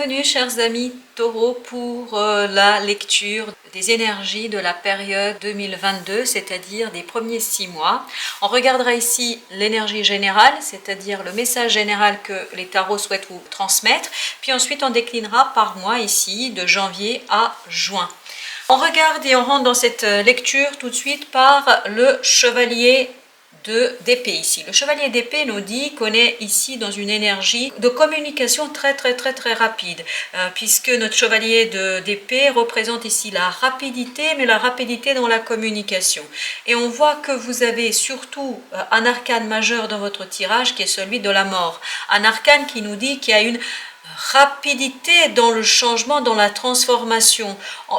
bienvenue chers amis Taureau pour la lecture des énergies de la période 2022, c'est-à-dire des premiers 6 mois. On regardera ici l'énergie générale, c'est-à-dire le message général que les tarots souhaitent vous transmettre, puis ensuite on déclinera par mois ici de janvier à juin. On regarde et on rentre dans cette lecture tout de suite par le chevalier d'épée ici. Le chevalier d'épée nous dit qu'on est ici dans une énergie de communication très rapide, puisque notre chevalier d'épée représente ici la rapidité, mais la rapidité dans la communication. Et on voit que vous avez surtout un arcane majeur dans votre tirage qui est celui de la mort. Un arcane qui nous dit qu'il y a une rapidité dans le changement, dans la transformation.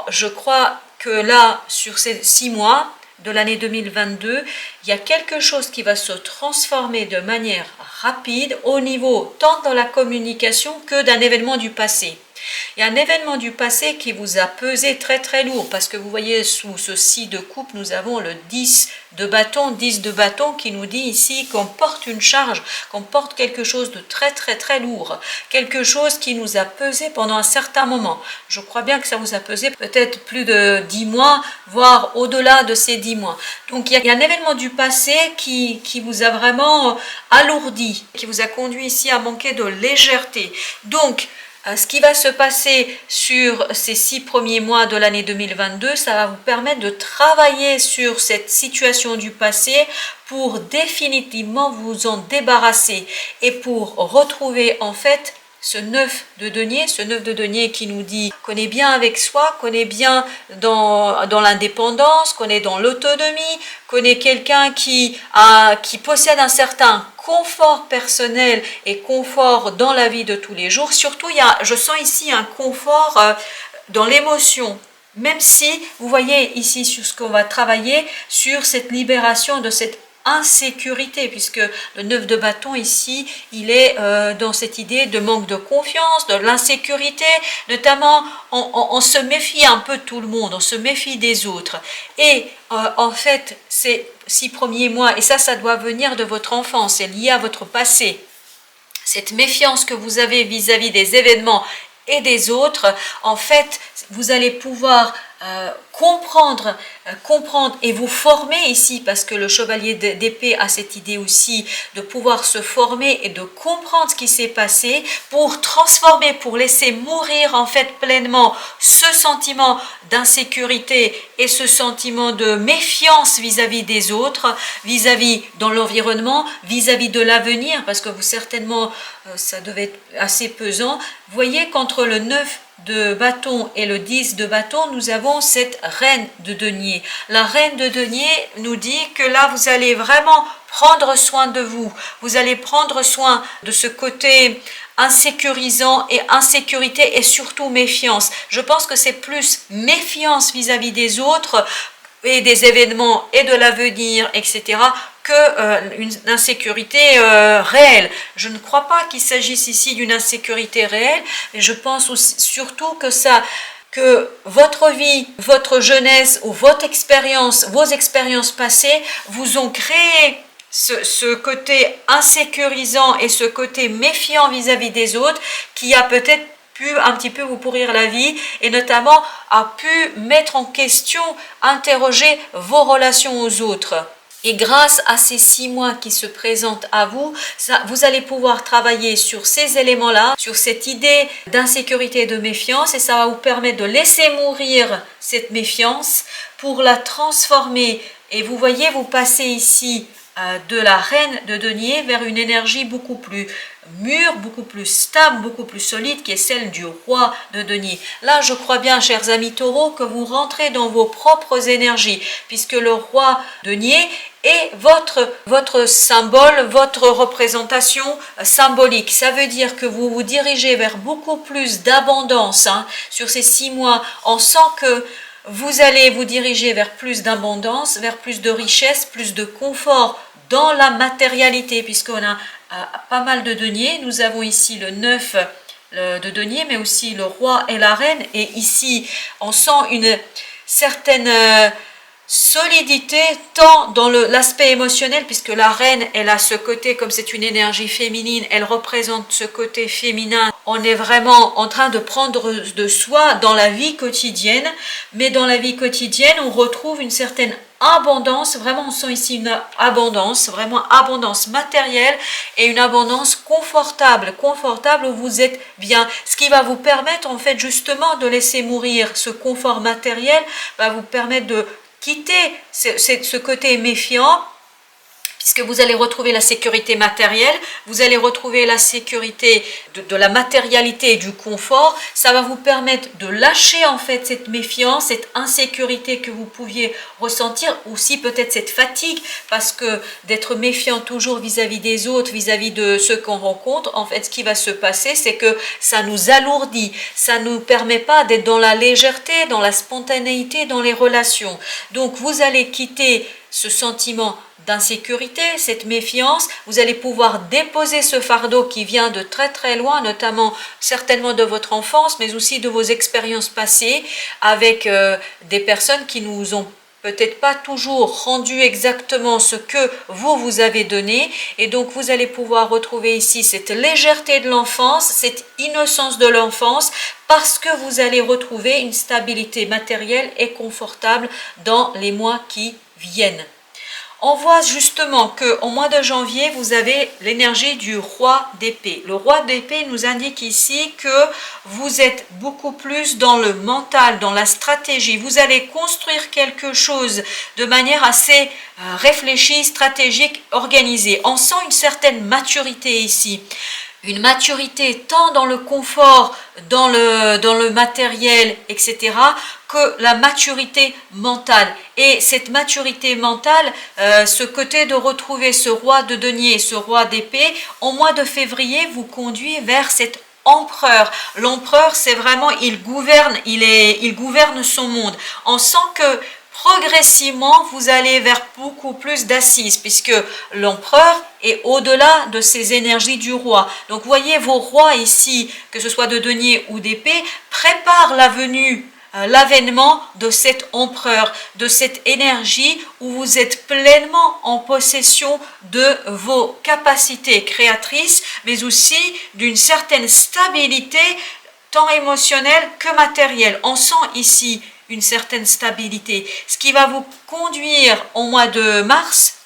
Je crois que là, sur ces 6 mois, de l'année 2022, il y a quelque chose qui va se transformer de manière rapide au niveau tant dans la communication que d'un événement du passé. Il y a un événement du passé qui vous a pesé très lourd, parce que vous voyez sous ce 6 de coupe, nous avons le 10 de bâton qui nous dit ici qu'on porte une charge, qu'on porte quelque chose de très lourd, quelque chose qui nous a pesé pendant un certain moment. Je crois bien que ça vous a pesé peut-être plus de 10 mois, voire au-delà de ces 10 mois. Donc il y a un événement du passé qui vous a vraiment alourdi, qui vous a conduit ici à manquer de légèreté. Donc, ce qui va se passer sur ces 6 premiers mois de l'année 2022, ça va vous permettre de travailler sur cette situation du passé pour définitivement vous en débarrasser et pour retrouver en fait ce 9 de denier qui nous dit qu'on est bien avec soi, qu'on est bien dans l'indépendance, qu'on est dans l'autonomie, qu'on est quelqu'un qui possède un certain confort personnel et confort dans la vie de tous les jours. Surtout, je sens ici un confort dans l'émotion. Même si, vous voyez ici sur ce qu'on va travailler, sur cette libération de cette insécurité, puisque le 9 de bâton ici, il est dans cette idée de manque de confiance, de l'insécurité, notamment on se méfie un peu de tout le monde, on se méfie des autres. Et en fait, ces 6 premiers mois, et ça doit venir de votre enfance, c'est lié à votre passé. Cette méfiance que vous avez vis-à-vis des événements et des autres, en fait, vous allez pouvoir comprendre et vous former ici, parce que le chevalier d'épée a cette idée aussi de pouvoir se former et de comprendre ce qui s'est passé pour transformer, pour laisser mourir en fait pleinement ce sentiment d'insécurité et ce sentiment de méfiance vis-à-vis des autres, vis-à-vis dans l'environnement, vis-à-vis de l'avenir, parce que vous certainement, ça devait être assez pesant. Vous voyez qu'entre le 9 de bâton et le 10 de bâton, nous avons cette reine de denier. La reine de denier nous dit que là, vous allez vraiment prendre soin de vous. Vous allez prendre soin de ce côté insécurisant et insécurité et surtout méfiance. Je pense que c'est plus méfiance vis-à-vis des autres et des événements et de l'avenir, etc., qu'une insécurité réelle. Je ne crois pas qu'il s'agisse ici d'une insécurité réelle, mais je pense aussi, surtout que votre vie, votre jeunesse ou votre expérience, vos expériences passées vous ont créé ce côté insécurisant et ce côté méfiant vis-à-vis des autres qui a peut-être pu un petit peu vous pourrir la vie et notamment a pu mettre en question, interroger vos relations aux autres. Et grâce à ces 6 mois qui se présentent à vous, vous allez pouvoir travailler sur ces éléments-là, sur cette idée d'insécurité et de méfiance, et ça va vous permettre de laisser mourir cette méfiance pour la transformer. Et vous voyez, vous passez ici de la reine de denier vers une énergie beaucoup plus mûre, beaucoup plus stable, beaucoup plus solide, qui est celle du roi de denier. Là, je crois bien, chers amis taureaux, que vous rentrez dans vos propres énergies, puisque le roi denier est votre symbole, votre représentation symbolique. Ça veut dire que vous vous dirigez vers beaucoup plus d'abondance sur ces 6 mois. On sent que vous allez vous diriger vers plus d'abondance, vers plus de richesse, plus de confort dans la matérialité, puisqu'on a pas mal de deniers. Nous avons ici le 9 de denier, mais aussi le roi et la reine. Et ici, on sent une certaine solidité tant dans l'aspect émotionnel, puisque la reine, elle a ce côté, comme c'est une énergie féminine, elle représente ce côté féminin. On est vraiment en train de prendre de soi dans la vie quotidienne, mais dans la vie quotidienne, on retrouve une certaine abondance, vraiment on sent ici une abondance, vraiment abondance matérielle et une abondance confortable où vous êtes bien, ce qui va vous permettre en fait justement de laisser mourir ce confort matériel, va vous permettre de quitter ce côté méfiant, puisque vous allez retrouver la sécurité matérielle, vous allez retrouver la sécurité de la matérialité et du confort. Ça va vous permettre de lâcher en fait cette méfiance, cette insécurité que vous pouviez ressentir, aussi peut-être cette fatigue, parce que d'être méfiant toujours vis-à-vis des autres, vis-à-vis de ceux qu'on rencontre, en fait ce qui va se passer, c'est que ça nous alourdit, ça ne nous permet pas d'être dans la légèreté, dans la spontanéité, dans les relations. Donc vous allez quitter ce sentiment d'insécurité, cette méfiance, vous allez pouvoir déposer ce fardeau qui vient de très très loin, notamment certainement de votre enfance, mais aussi de vos expériences passées avec des personnes qui nous ont peut-être pas toujours rendu exactement ce que vous avez donné, et donc vous allez pouvoir retrouver ici cette légèreté de l'enfance, cette innocence de l'enfance, parce que vous allez retrouver une stabilité matérielle et confortable dans les mois qui viennent. On voit justement qu'au mois de janvier, vous avez l'énergie du roi d'épée. Le roi d'épée nous indique ici que vous êtes beaucoup plus dans le mental, dans la stratégie. Vous allez construire quelque chose de manière assez réfléchie, stratégique, organisée. On sent une certaine maturité ici. Une maturité tant dans le confort, dans le matériel, etc., que la maturité mentale. Et cette maturité mentale, ce côté de retrouver ce roi de denier, ce roi d'épée, au mois de février, vous conduit vers cet empereur. L'empereur, c'est vraiment, il gouverne son monde. On sent que progressivement, vous allez vers beaucoup plus d'assises, puisque l'empereur est au-delà de ces énergies du roi. Donc, voyez vos rois ici, que ce soit de denier ou d'épée, préparent la venue, l'avènement de cet empereur, de cette énergie où vous êtes pleinement en possession de vos capacités créatrices, mais aussi d'une certaine stabilité, tant émotionnelle que matérielle. On sent ici une certaine stabilité, ce qui va vous conduire au mois de mars,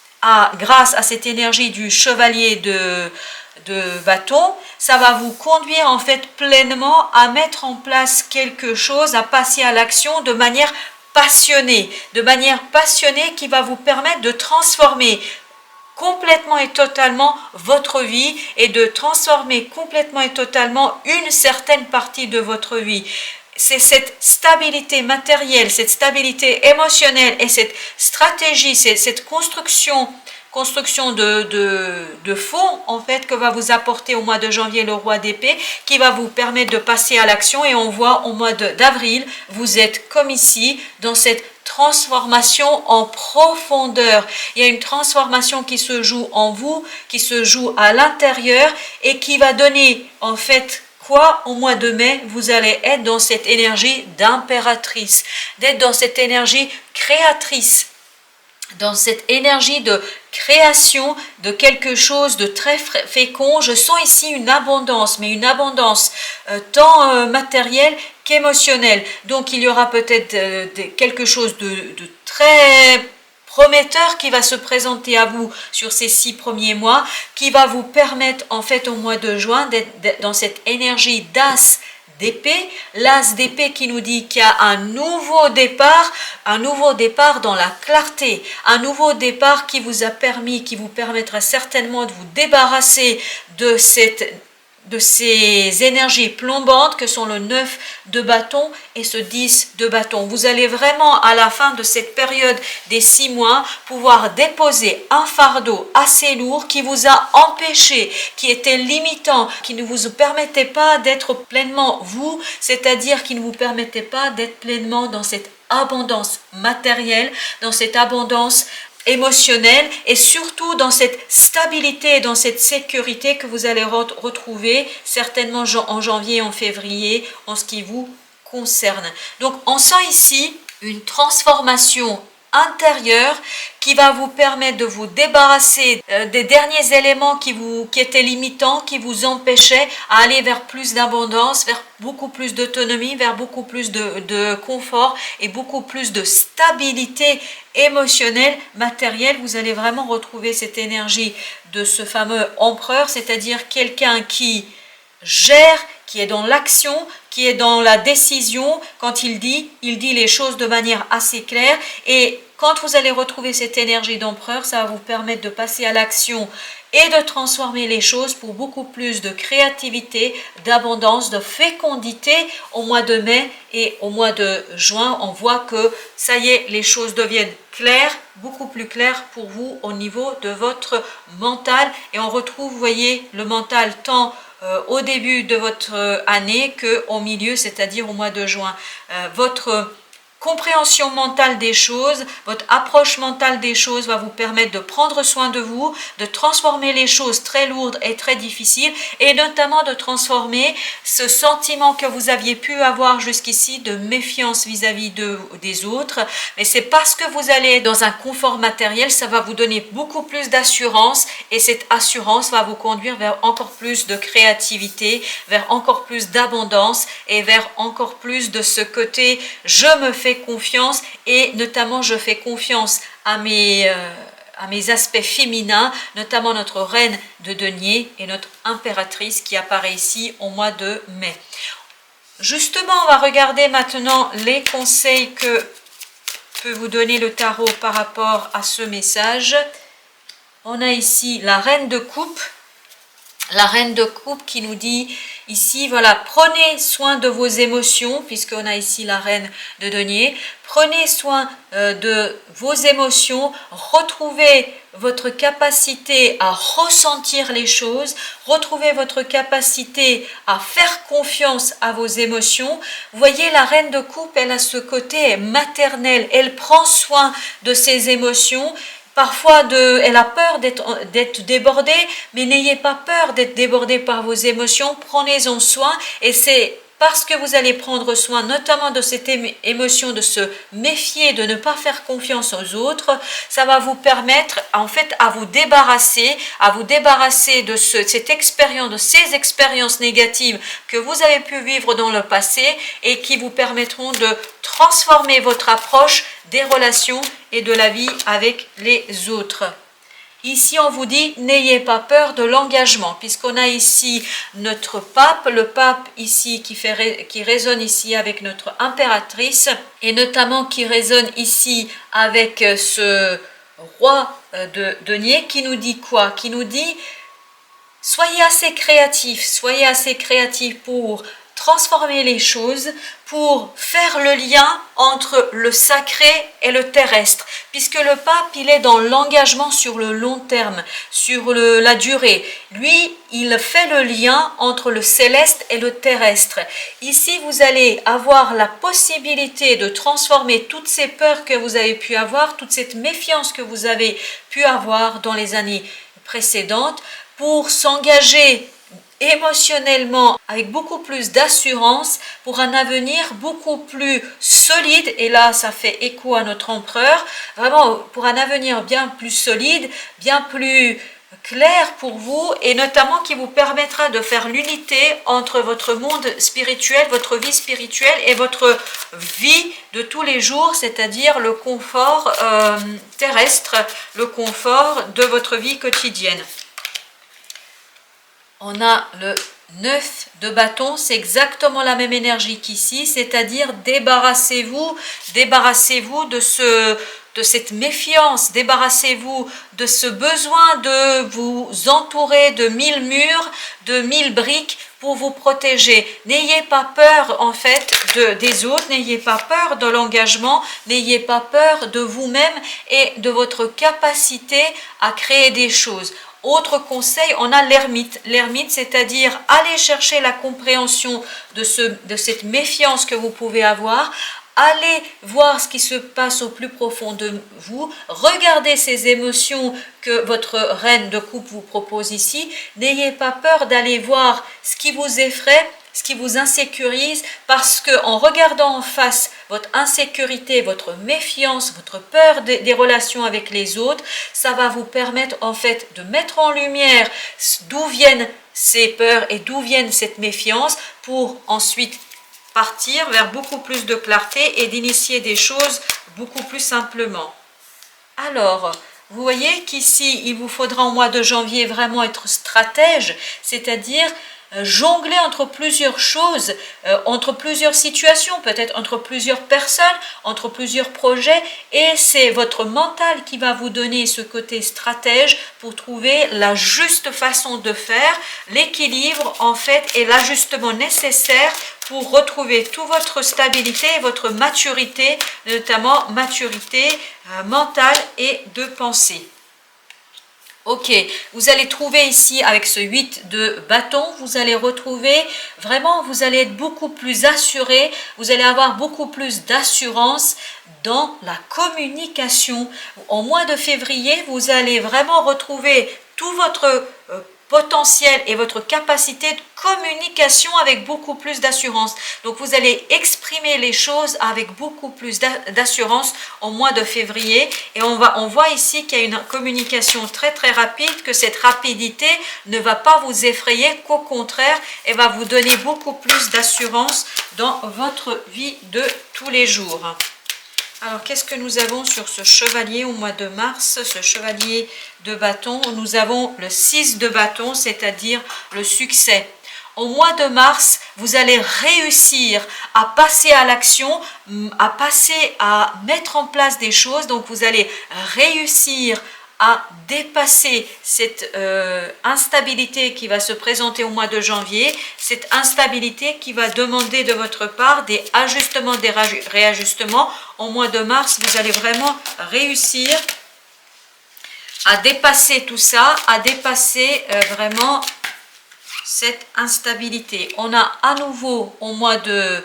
grâce à cette énergie du chevalier de bâton, ça va vous conduire en fait pleinement à mettre en place quelque chose, à passer à l'action de manière passionnée qui va vous permettre de transformer complètement et totalement votre vie et de transformer complètement et totalement une certaine partie de votre vie. C'est cette stabilité matérielle, cette stabilité émotionnelle et cette stratégie, cette construction de fond en fait que va vous apporter au mois de janvier le roi d'épée, qui va vous permettre de passer à l'action. Et on voit au mois d'avril, vous êtes comme ici dans cette transformation en profondeur. Il y a une transformation qui se joue en vous, qui se joue à l'intérieur et qui va donner en fait quoi, au mois de mai, vous allez être dans cette énergie d'impératrice, d'être dans cette énergie créatrice, dans cette énergie de création de quelque chose de très fécond. Je sens ici une abondance, mais une abondance tant matérielle qu'émotionnelle. Donc il y aura peut-être quelque chose de très prometteur qui va se présenter à vous sur ces 6 premiers mois, qui va vous permettre en fait au mois de juin d'être dans cette énergie d'as d'épée, l'as d'épée qui nous dit qu'il y a un nouveau départ dans la clarté, un nouveau départ qui vous permettra certainement de vous débarrasser de ces énergies plombantes que sont le 9 de bâton et ce 10 de bâton. Vous allez vraiment à la fin de cette période des 6 mois pouvoir déposer un fardeau assez lourd qui vous a empêché, qui était limitant, qui ne vous permettait pas d'être pleinement vous, c'est-à-dire qui ne vous permettait pas d'être pleinement dans cette abondance matérielle, dans cette abondance émotionnelle et surtout dans cette stabilité et dans cette sécurité que vous allez retrouver certainement en janvier et en février en ce qui vous concerne. Donc on sent ici une transformation intérieur qui va vous permettre de vous débarrasser des derniers éléments qui étaient limitants, qui vous empêchaient à aller vers plus d'abondance, vers beaucoup plus d'autonomie, vers beaucoup plus de confort et beaucoup plus de stabilité émotionnelle, matérielle. Vous allez vraiment retrouver cette énergie de ce fameux empereur, c'est-à-dire quelqu'un qui gère, qui est dans l'action, qui est dans la décision. Quand il dit les choses de manière assez claire. Et quand vous allez retrouver cette énergie d'empereur, ça va vous permettre de passer à l'action et de transformer les choses pour beaucoup plus de créativité, d'abondance, de fécondité au mois de mai et au mois de juin. On voit que ça y est, les choses deviennent claires, beaucoup plus claires pour vous au niveau de votre mental. Et on retrouve, vous voyez, le mental tant au début de votre année qu'au milieu, c'est-à-dire au mois de juin. Votre compréhension mentale des choses, votre approche mentale des choses va vous permettre de prendre soin de vous, de transformer les choses très lourdes et très difficiles, et notamment de transformer ce sentiment que vous aviez pu avoir jusqu'ici de méfiance vis-à-vis des autres. Mais c'est parce que vous allez dans un confort matériel, ça va vous donner beaucoup plus d'assurance, et cette assurance va vous conduire vers encore plus de créativité, vers encore plus d'abondance et vers encore plus de ce côté je me fais confiance, et notamment je fais confiance à mes aspects féminins, notamment notre reine de denier et notre impératrice qui apparaît ici au mois de mai. Justement, on va regarder maintenant les conseils que peut vous donner le tarot par rapport à ce message. On a ici la reine de coupe. La reine de coupe qui nous dit ici, voilà, prenez soin de vos émotions, puisqu'on a ici la reine de denier. Prenez soin de vos émotions, retrouvez votre capacité à ressentir les choses, retrouvez votre capacité à faire confiance à vos émotions. Vous voyez, la reine de coupe, elle a ce côté maternel, elle prend soin de ses émotions. Parfois, elle a peur d'être débordée, mais n'ayez pas peur d'être débordée par vos émotions. Prenez-en soin, et c'est parce que vous allez prendre soin notamment de cette émotion de se méfier, de ne pas faire confiance aux autres. Ça va vous permettre en fait à vous débarrasser de cette expérience, de ces expériences négatives que vous avez pu vivre dans le passé, et qui vous permettront de transformer votre approche des relations et de la vie avec les autres. Ici, on vous dit, n'ayez pas peur de l'engagement, puisqu'on a ici notre pape, le pape ici qui résonne ici avec notre impératrice, et notamment qui résonne ici avec ce roi de denier, qui nous dit quoi? Qui nous dit, soyez assez créatifs pour transformer les choses, pour faire le lien entre le sacré et le terrestre, puisque le pape, il est dans l'engagement sur le long terme, sur la durée. Lui, il fait le lien entre le céleste et le terrestre. Ici, vous allez avoir la possibilité de transformer toutes ces peurs que vous avez pu avoir, toute cette méfiance que vous avez pu avoir dans les années précédentes, pour s'engager émotionnellement avec beaucoup plus d'assurance pour un avenir beaucoup plus solide. Et là, ça fait écho à notre empereur, vraiment pour un avenir bien plus solide, bien plus clair pour vous, et notamment qui vous permettra de faire l'unité entre votre monde spirituel, votre vie spirituelle et votre vie de tous les jours, c'est-à-dire le confort terrestre, le confort de votre vie quotidienne. On a le 9 de bâton, c'est exactement la même énergie qu'ici, c'est-à-dire débarrassez-vous de cette méfiance, débarrassez-vous de ce besoin de vous entourer de 1000 murs, de 1000 briques pour vous protéger. N'ayez pas peur en fait des autres, n'ayez pas peur de l'engagement, n'ayez pas peur de vous-même et de votre capacité à créer des choses. Autre conseil, on a l'ermite. L'ermite, c'est-à-dire aller chercher la compréhension de cette méfiance que vous pouvez avoir. Allez voir ce qui se passe au plus profond de vous. Regardez ces émotions que votre reine de coupe vous propose ici. N'ayez pas peur d'aller voir ce qui vous effraie, ce qui vous insécurise, parce que en regardant en face votre insécurité, votre méfiance, votre peur des relations avec les autres, ça va vous permettre en fait de mettre en lumière d'où viennent ces peurs et d'où viennent cette méfiance, pour ensuite partir vers beaucoup plus de clarté et d'initier des choses beaucoup plus simplement. Alors, vous voyez qu'ici, il vous faudra au mois de janvier vraiment être stratège, c'est-à-dire jongler entre plusieurs choses, entre plusieurs situations, peut-être entre plusieurs personnes, entre plusieurs projets, et c'est votre mental qui va vous donner ce côté stratège pour trouver la juste façon de faire, l'équilibre en fait et l'ajustement nécessaire pour retrouver toute votre stabilité et votre maturité, notamment maturité mentale et de pensée. Ok, vous allez trouver ici avec ce 8 de bâton, vous allez retrouver vraiment, vous allez être beaucoup plus assuré, vous allez avoir beaucoup plus d'assurance dans la communication. Au mois de février, vous allez vraiment retrouver tout votre potentiel et votre capacité de communication avec beaucoup plus d'assurance. Donc vous allez exprimer les choses avec beaucoup plus d'assurance au mois de février, et on voit ici qu'il y a une communication très très rapide, que cette rapidité ne va pas vous effrayer, qu'au contraire elle va vous donner beaucoup plus d'assurance dans votre vie de tous les jours. Alors, qu'est-ce que nous avons sur ce chevalier au mois de mars, ce chevalier de bâton? Nous avons le 6 de bâton, c'est-à-dire le succès. Au mois de mars, vous allez réussir à passer à l'action, à mettre en place des choses. Donc, vous allez réussir à dépasser cette instabilité qui va se présenter au mois de janvier, cette instabilité qui va demander de votre part des ajustements, des réajustements. Au mois de mars, vous allez vraiment réussir à dépasser tout ça, à dépasser vraiment cette instabilité. On a à nouveau au mois de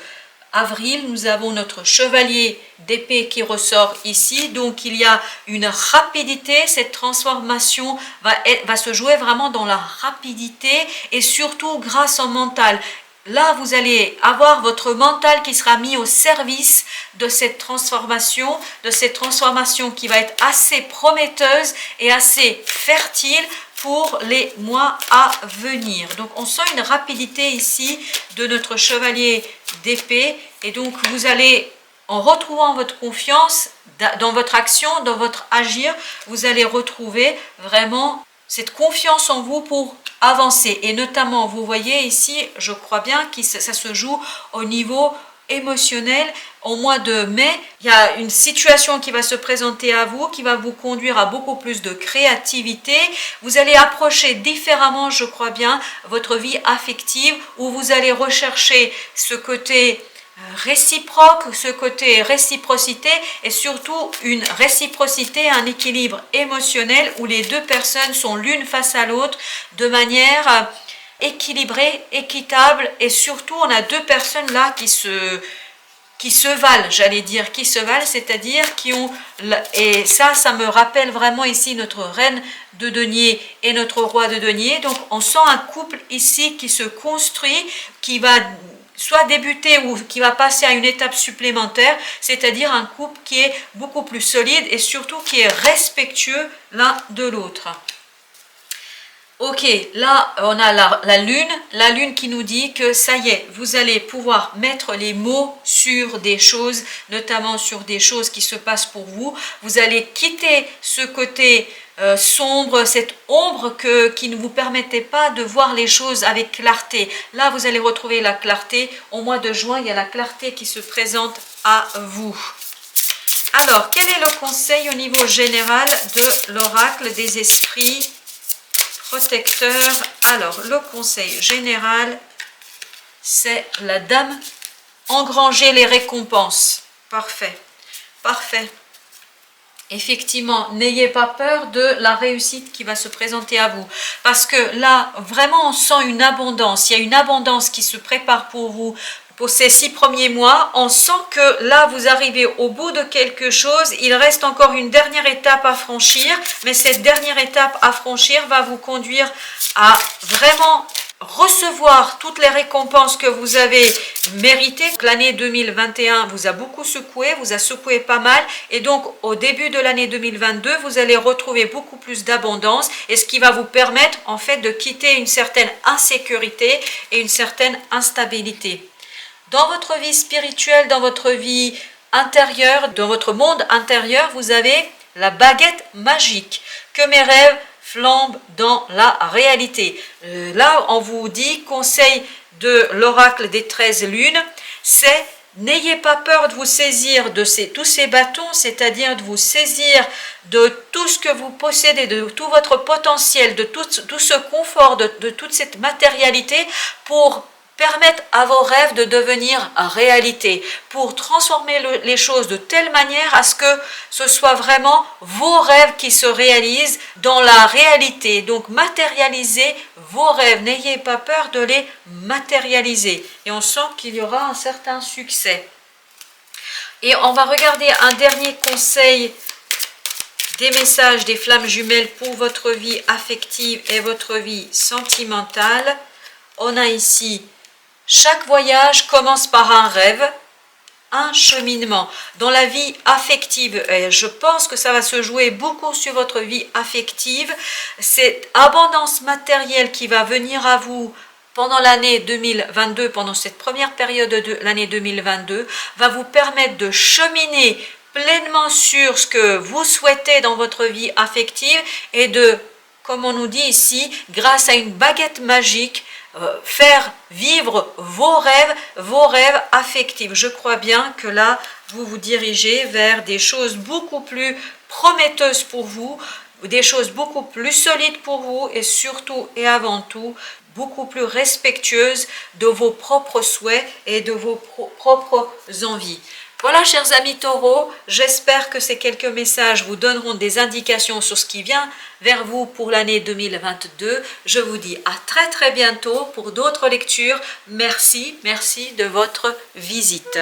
avril, nous avons notre chevalier d'épée qui ressort ici, donc il y a une rapidité, cette transformation va se jouer vraiment dans la rapidité et surtout grâce au mental. Là, vous allez avoir votre mental qui sera mis au service de cette transformation qui va être assez prometteuse et assez fertile pour les mois à venir. Donc on sent une rapidité ici de notre chevalier d'épée, et donc vous allez, en retrouvant votre confiance dans votre action, dans votre agir, vous allez retrouver vraiment cette confiance en vous pour avancer. Et notamment, vous voyez ici, je crois bien que ça se joue au niveau émotionnel. Au mois de mai, il y a une situation qui va se présenter à vous, qui va vous conduire à beaucoup plus de créativité. Vous allez approcher différemment, je crois bien, votre vie affective, où vous allez rechercher ce côté réciproque, ce côté réciprocité, et surtout une réciprocité, un équilibre émotionnel où les deux personnes sont l'une face à l'autre de manière équilibrée, équitable, et surtout on a deux personnes là qui se valent, j'allais dire, qui se valent, c'est-à-dire qui ont, et ça me rappelle vraiment ici notre reine de denier et notre roi de denier. Donc on sent un couple ici qui se construit, qui va soit débuter ou qui va passer à une étape supplémentaire, c'est-à-dire un couple qui est beaucoup plus solide et surtout qui est respectueux l'un de l'autre. Ok, là on a la lune qui nous dit que ça y est, vous allez pouvoir mettre les mots sur des choses, notamment sur des choses qui se passent pour vous. Vous allez quitter ce côté sombre, cette ombre qui ne vous permettait pas de voir les choses avec clarté. Là, vous allez retrouver la clarté. Au mois de juin, il y a la clarté qui se présente à vous. Alors, quel est le conseil au niveau général de l'oracle des esprits protecteurs? Alors, le conseil général, c'est la dame. Engranger les récompenses. Parfait, parfait. Effectivement, n'ayez pas peur de la réussite qui va se présenter à vous. Parce que là, vraiment, on sent une abondance. Il y a une abondance qui se prépare pour vous. Pour ces 6 premiers mois, on sent que là, vous arrivez au bout de quelque chose. Il reste encore une dernière étape à franchir. Mais cette dernière étape à franchir va vous conduire à vraiment recevoir toutes les récompenses que vous avez méritées. L'année 2021 vous a beaucoup secoué, vous a secoué pas mal, et donc au début de l'année 2022, vous allez retrouver beaucoup plus d'abondance, et ce qui va vous permettre en fait de quitter une certaine insécurité et une certaine instabilité. Dans votre vie spirituelle, dans votre vie intérieure, dans votre monde intérieur, vous avez la baguette magique. Que mes rêves flambe dans la réalité. Là, on vous dit, conseil de l'oracle des 13 lunes, c'est n'ayez pas peur de vous saisir de tous ces bâtons, c'est-à-dire de vous saisir de tout ce que vous possédez, de tout votre potentiel, de tout ce confort, de toute cette matérialité pour permettre à vos rêves de devenir réalité, pour transformer les choses de telle manière à ce que ce soit vraiment vos rêves qui se réalisent dans la réalité. Donc matérialisez vos rêves, n'ayez pas peur de les matérialiser. Et on sent qu'il y aura un certain succès. Et on va regarder un dernier conseil des messages des flammes jumelles pour votre vie affective et votre vie sentimentale. On a ici: chaque voyage commence par un rêve, un cheminement. Dans la vie affective, et je pense que ça va se jouer beaucoup sur votre vie affective, cette abondance matérielle qui va venir à vous pendant l'année 2022, pendant cette première période de l'année 2022, va vous permettre de cheminer pleinement sur ce que vous souhaitez dans votre vie affective et de, comme on nous dit ici, grâce à une baguette magique, faire vivre vos rêves affectifs. Je crois bien que là, vous vous dirigez vers des choses beaucoup plus prometteuses pour vous, des choses beaucoup plus solides pour vous et surtout et avant tout, beaucoup plus respectueuses de vos propres souhaits et de vos propres envies. Voilà, chers amis taureaux, j'espère que ces quelques messages vous donneront des indications sur ce qui vient vers vous pour l'année 2022. Je vous dis à très bientôt pour d'autres lectures. Merci de votre visite.